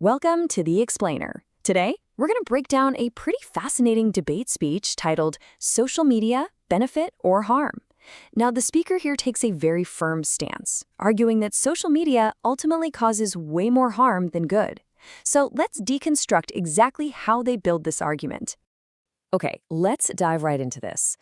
Welcome to The Explainer. Today, we're going to break down a pretty fascinating debate speech titled Social Media, Benefit or Harm? Now, the speaker here takes a very firm stance, arguing that social media ultimately causes way more harm than good. So let's deconstruct exactly how they build this argument. Okay, let's dive right into this.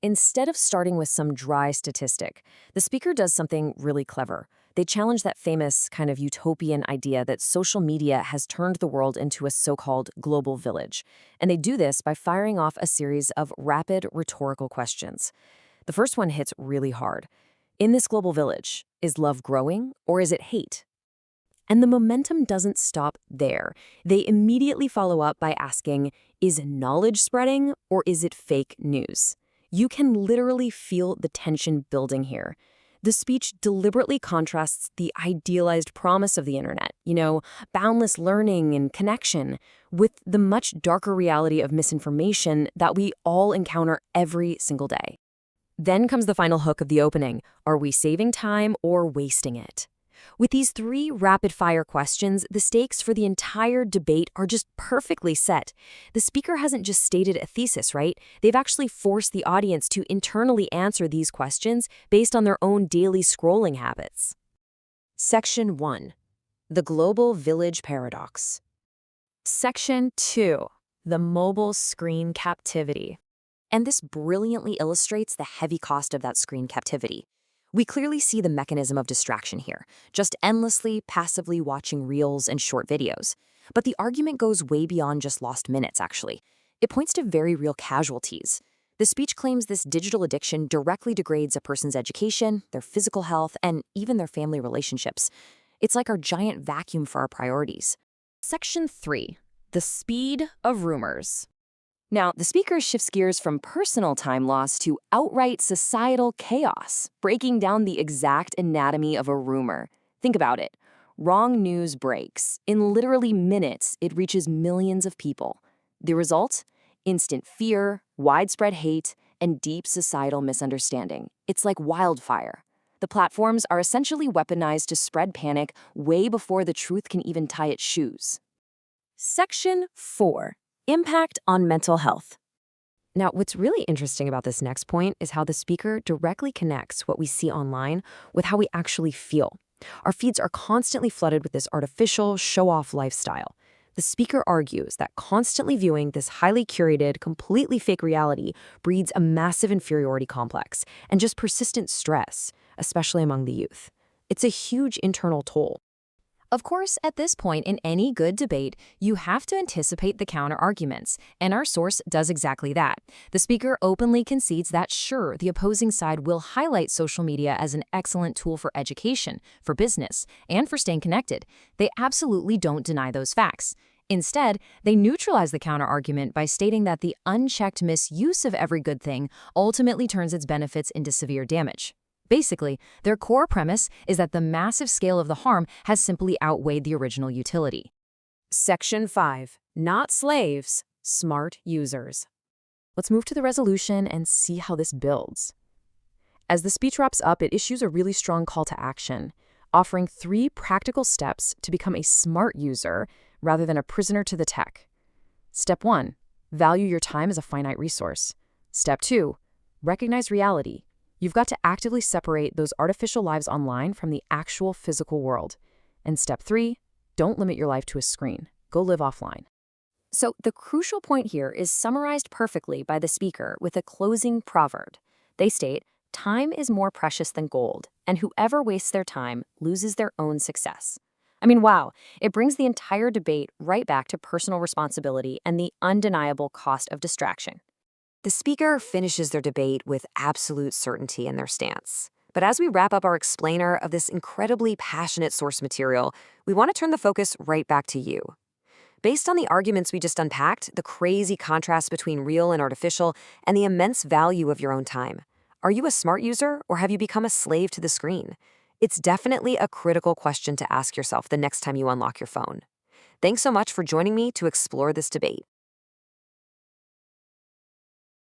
Instead of starting with some dry statistic, the speaker does something really clever. They challenge that famous kind of utopian idea that social media has turned the world into a so-called global village. And they do this by firing off a series of rapid rhetorical questions. The first one hits really hard. In this global village, is love growing or is it hate? And the momentum doesn't stop there. They immediately follow up by asking, is knowledge spreading or is it fake news? You can literally feel the tension building here. The speech deliberately contrasts the idealized promise of the internet, boundless learning and connection, with the much darker reality of misinformation that we all encounter every single day. Then comes the final hook of the opening. Are we saving time or wasting it? With these three rapid-fire questions, the stakes for the entire debate are just perfectly set. The speaker hasn't just stated a thesis, right? They've actually forced the audience to internally answer these questions based on their own daily scrolling habits. Section 1. The Global Village Paradox. Section 2. The Mobile Screen Captivity. And this brilliantly illustrates the heavy cost of that screen captivity. We clearly see the mechanism of distraction here, just endlessly, passively watching reels and short videos. But the argument goes way beyond just lost minutes, actually. It points to very real casualties. The speech claims this digital addiction directly degrades a person's education, their physical health, and even their family relationships. It's like our giant vacuum for our priorities. Section 3. The Speed of Rumors. Now, the speaker shifts gears from personal time loss to outright societal chaos, breaking down the exact anatomy of a rumor. Think about it. Wrong news breaks. In literally minutes, it reaches millions of people. The result? Instant fear, widespread hate, and deep societal misunderstanding. It's like wildfire. The platforms are essentially weaponized to spread panic way before the truth can even tie its shoes. Section 4. Impact on mental health. Now, what's really interesting about this next point is how the speaker directly connects what we see online with how we actually feel. Our feeds are constantly flooded with this artificial, show-off lifestyle. The speaker argues that constantly viewing this highly curated, completely fake reality breeds a massive inferiority complex and just persistent stress, especially among the youth. It's a huge internal toll. Of course, at this point in any good debate, you have to anticipate the counter-arguments, and our source does exactly that. The speaker openly concedes that, sure, the opposing side will highlight social media as an excellent tool for education, for business, and for staying connected. They absolutely don't deny those facts. Instead, they neutralize the counter-argument by stating that the unchecked misuse of every good thing ultimately turns its benefits into severe damage. Basically, their core premise is that the massive scale of the harm has simply outweighed the original utility. Section 5. Not slaves, smart users. Let's move to the resolution and see how this builds. As the speech wraps up, it issues a really strong call to action, offering 3 practical steps to become a smart user rather than a prisoner to the tech. Step 1. Value your time as a finite resource. Step 2. Recognize reality. You've got to actively separate those artificial lives online from the actual physical world. And step 3, don't limit your life to a screen. Go live offline. So the crucial point here is summarized perfectly by the speaker with a closing proverb. They state, time is more precious than gold, and whoever wastes their time loses their own success. I mean, wow, it brings the entire debate right back to personal responsibility and the undeniable cost of distraction. The speaker finishes their debate with absolute certainty in their stance. But as we wrap up our explainer of this incredibly passionate source material, we want to turn the focus right back to you. Based on the arguments we just unpacked, the crazy contrast between real and artificial, and the immense value of your own time, are you a smart user or have you become a slave to the screen? It's definitely a critical question to ask yourself the next time you unlock your phone. Thanks so much for joining me to explore this debate.